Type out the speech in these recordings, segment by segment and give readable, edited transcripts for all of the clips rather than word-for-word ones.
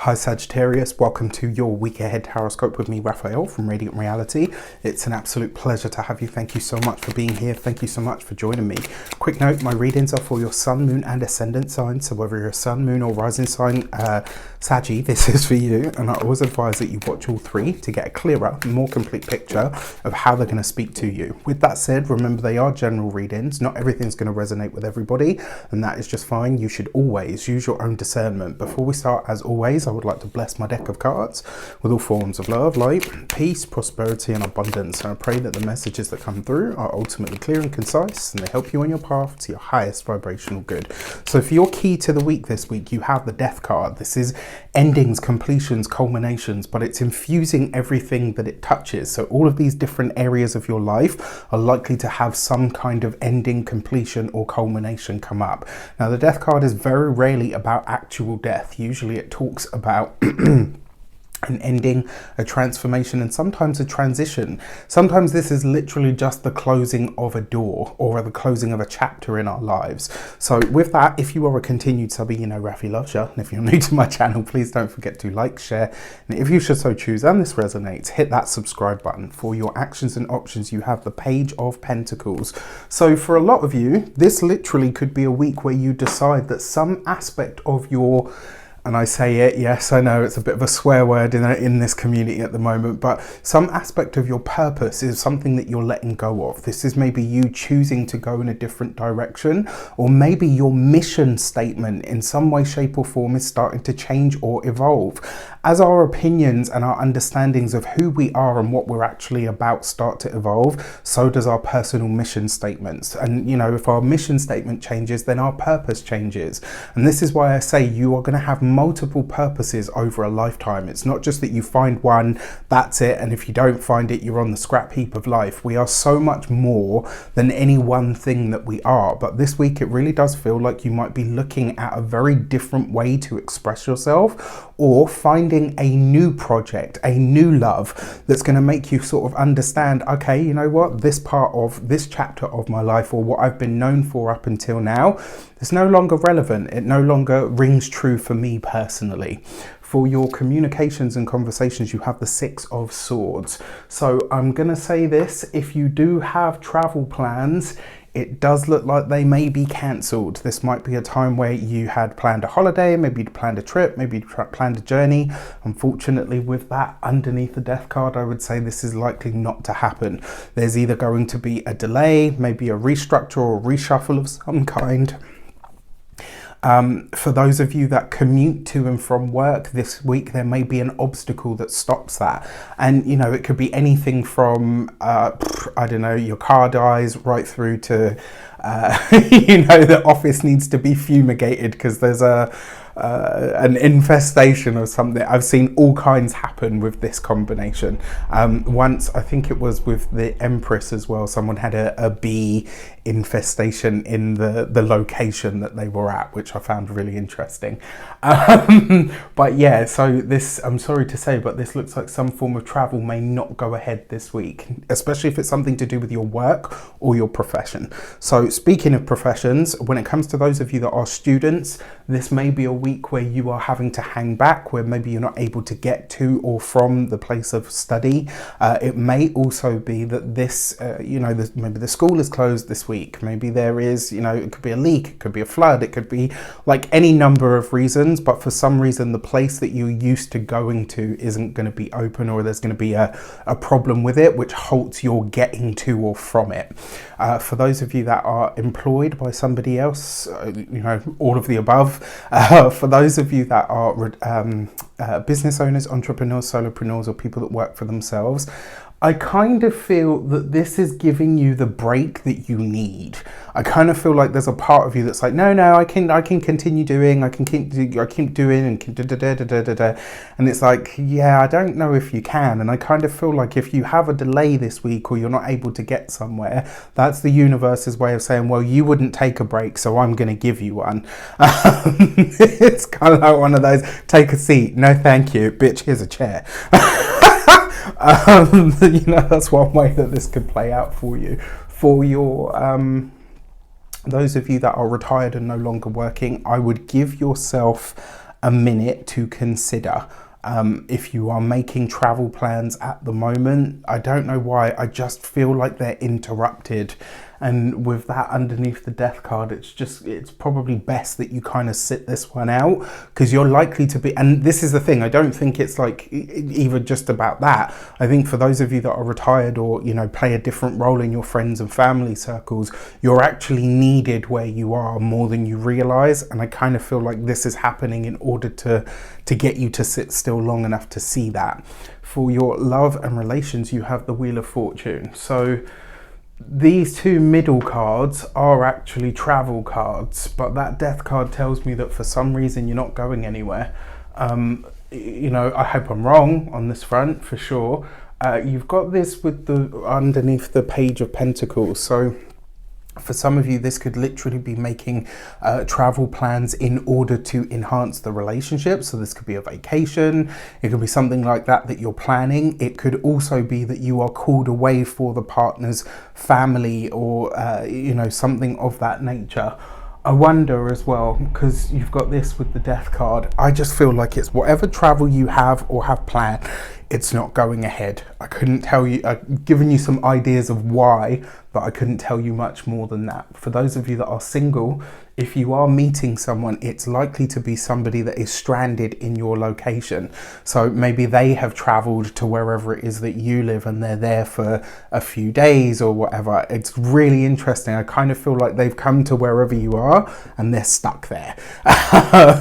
Hi Sagittarius, welcome to your week ahead horoscope with me, Raphael from Radiant Reality. It's an absolute pleasure to have you. Thank you so much for being here. Thank you so much for joining me. Quick note, my readings are for your sun, moon and ascendant signs. So whether you're a sun, moon or rising sign Saggy, this is for you. And I always advise that you watch all three to get a clearer, more complete picture of how they're going to speak to you. With that said, remember they are general readings. Not everything's going to resonate with everybody, and that is just fine. You should always use your own discernment. Before we start, as always, I would like to bless my deck of cards with all forms of love, light, peace, prosperity and abundance. And I pray that the messages that come through are ultimately clear and concise, and they help you on your path to your highest vibrational good. So for your key to the week this week, you have the Death card. This is endings, completions, culminations, but it's infusing everything that it touches. So all of these different areas of your life are likely to have some kind of ending, completion or culmination come up. Now the Death card is very rarely about actual death. Usually it talks about an ending, a transformation, and sometimes a transition. Sometimes this is literally just the closing of a door or the closing of a chapter in our lives. So with that, if you are a continued subby, you know Rafi loves you. And if you're new to my channel, please don't forget to like, share, and if you should so choose and this resonates, hit that subscribe button. For your actions and options, you have the Page of Pentacles. So for a lot of you, this literally could be a week where you decide that some aspect of your, and I say it, yes, I know it's a bit of a swear word in this community at the moment, but some aspect of your purpose is something that you're letting go of. This is maybe you choosing to go in a different direction, or maybe your mission statement in some way, shape or form is starting to change or evolve. As our opinions and our understandings of who we are and what we're actually about start to evolve, so does our personal mission statements. And you know, if our mission statement changes, then our purpose changes. And this is why I say you are going to have multiple purposes over a lifetime. It's not just that you find one, that's it, and if you don't find it, you're on the scrap heap of life. We are so much more than any one thing that we are. But this week it really does feel like you might be looking at a very different way to express yourself, or finding a new project, a new love that's going to make you sort of understand, okay, you know what, this part of this chapter of my life, or what I've been known for up until now, it's no longer relevant. It no longer rings true for me personally. For your communications and conversations, you have the Six of Swords. So I'm going to say this, if you do have travel plans, it does look like they may be cancelled. This might be a time where you had planned a holiday, maybe you planned a trip, maybe you planned a journey. Unfortunately, with that underneath the Death card, I would say this is likely not to happen. There's either going to be a delay, maybe a restructure or a reshuffle of some kind. For those of you that commute to and from work this week, there may be an obstacle that stops that. And, you know, it could be anything from, I don't know, your car dies right through to, you know, the office needs to be fumigated because there's an infestation or something. I've seen all kinds happen with this combination. Once, I think it was with the Empress as well, someone had a bee infestation in the location that they were at, which I found really interesting. But yeah, so this, I'm sorry to say, but this looks like some form of travel may not go ahead this week, especially if it's something to do with your work or your profession. So speaking of professions, when it comes to those of you that are students, this may be a week where you are having to hang back, where maybe you're not able to get to or from the place of study. It may also be that this, you know, maybe the school is closed this week. Maybe there is, you know, it could be a leak, it could be a flood, it could be like any number of reasons, but for some reason the place that you're used to going to isn't going to be open, or there's going to be a problem with it which halts your getting to or from it. For those of you that are employed by somebody else, you know, all of the above. For those of you that are business owners, entrepreneurs, solopreneurs, or people that work for themselves, I kind of feel that this is giving you the break that you need. I kind of feel like there's a part of you that's like, no, I can continue doing, I keep doing, and it's like, yeah, I don't know if you can. And I kind of feel like if you have a delay this week, or you're not able to get somewhere, that's the universe's way of saying, well, you wouldn't take a break, so I'm going to give you one. It's kind of like one of those, take a seat, no thank you, bitch, here's a chair. You know, that's one way that this could play out for you. For your those of you that are retired and no longer working, I would give yourself a minute to consider. If you are making travel plans at the moment, I don't know why, I just feel like they're interrupted. And with that underneath the death card, it's probably best that you kind of sit this one out, because you're likely to be, and this is the thing, I don't think it's like even just about that. I think for those of you that are retired or, you know, play a different role in your friends and family circles, you're actually needed where you are more than you realize. And I kind of feel like this is happening in order to get you to sit still long enough to see that. For your love and relations, you have the Wheel of Fortune. So these two middle cards are actually travel cards, but that death card tells me that for some reason you're not going anywhere. You know, I hope I'm wrong on this front for sure. You've got this with the underneath the Page of Pentacles. So for some of you, this could literally be making travel plans in order to enhance the relationship. So this could be a vacation. It could be something like that you're planning. It could also be that you are called away for the partner's family or, you know, something of that nature. I wonder as well, because you've got this with the death card, I just feel like it's whatever travel you have or have planned, it's not going ahead. I couldn't tell you, I've given you some ideas of why, but I couldn't tell you much more than that. For those of you that are single, if you are meeting someone, it's likely to be somebody that is stranded in your location. So maybe they have traveled to wherever it is that you live and they're there for a few days or whatever. It's really interesting. I kind of feel like they've come to wherever you are and they're stuck there.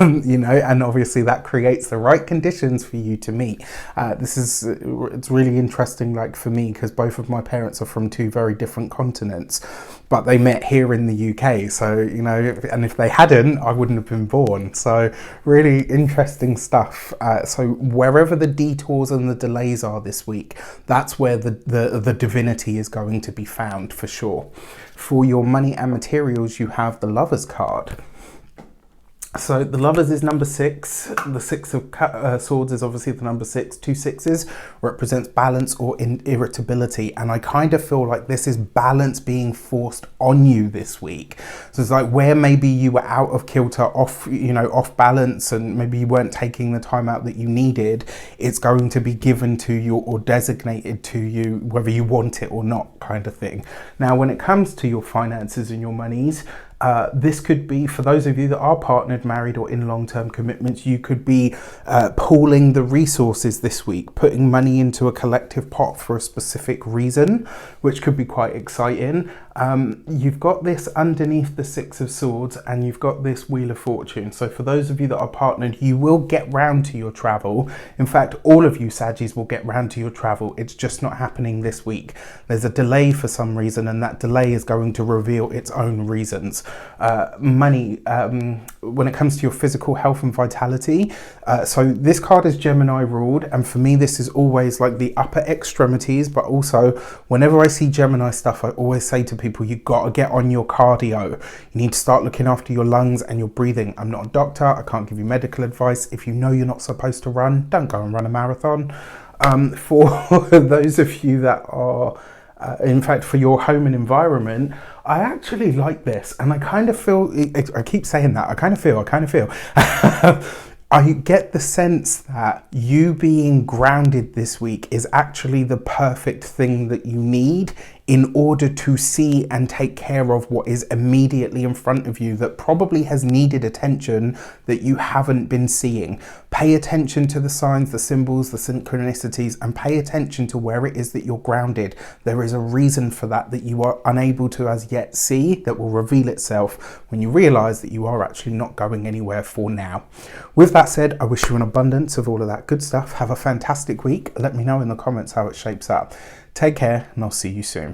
You know, and obviously that creates the right conditions for you to meet. It's really interesting, like for me, because both of my parents are from two very different continents, but they met here in the UK. So, you know, and if they hadn't, I wouldn't have been born. So really interesting stuff. So wherever the detours and the delays are this week, that's where the divinity is going to be found for sure. For your money and materials, you have the Lovers card. So the Lovers is number 6. The 6 of Swords is obviously the number 6. 2 sixes represents balance or irritability. And I kind of feel like this is balance being forced on you this week. So it's like where maybe you were out of kilter, off balance, and maybe you weren't taking the time out that you needed. It's going to be given to you or designated to you, whether you want it or not, kind of thing. Now, when it comes to your finances and your monies, this could be, for those of you that are partnered, married or in long-term commitments, you could be pooling the resources this week, putting money into a collective pot for a specific reason, which could be quite exciting. You've got this underneath the 6 of Swords and you've got this Wheel of Fortune. So for those of you that are partnered, you will get round to your travel. In fact, all of you Saggies will get round to your travel. It's just not happening this week. There's a delay for some reason, and that delay is going to reveal its own reasons. Money, when it comes to your physical health and vitality, so this card is Gemini ruled, and for me this is always like the upper extremities, but also whenever I see Gemini stuff, I always say to people, you've got to get on your cardio. You need to start looking after your lungs and your breathing. I'm not a doctor, I can't give you medical advice. If you know you're not supposed to run, don't go and run a marathon. For those of you that are in fact, for your home and environment, I actually like this, and I kind of feel, I keep saying that, I kind of feel, I get the sense that you being grounded this week is actually the perfect thing that you need in order to see and take care of what is immediately in front of you that probably has needed attention that you haven't been seeing. Pay attention to the signs, the symbols, the synchronicities, and pay attention to where it is that you're grounded. There is a reason for that you are unable to as yet see, that will reveal itself when you realize that you are actually not going anywhere for now. With that said, I wish you an abundance of all of that good stuff. Have a fantastic week. Let me know in the comments how it shapes up. Take care, and I'll see you soon.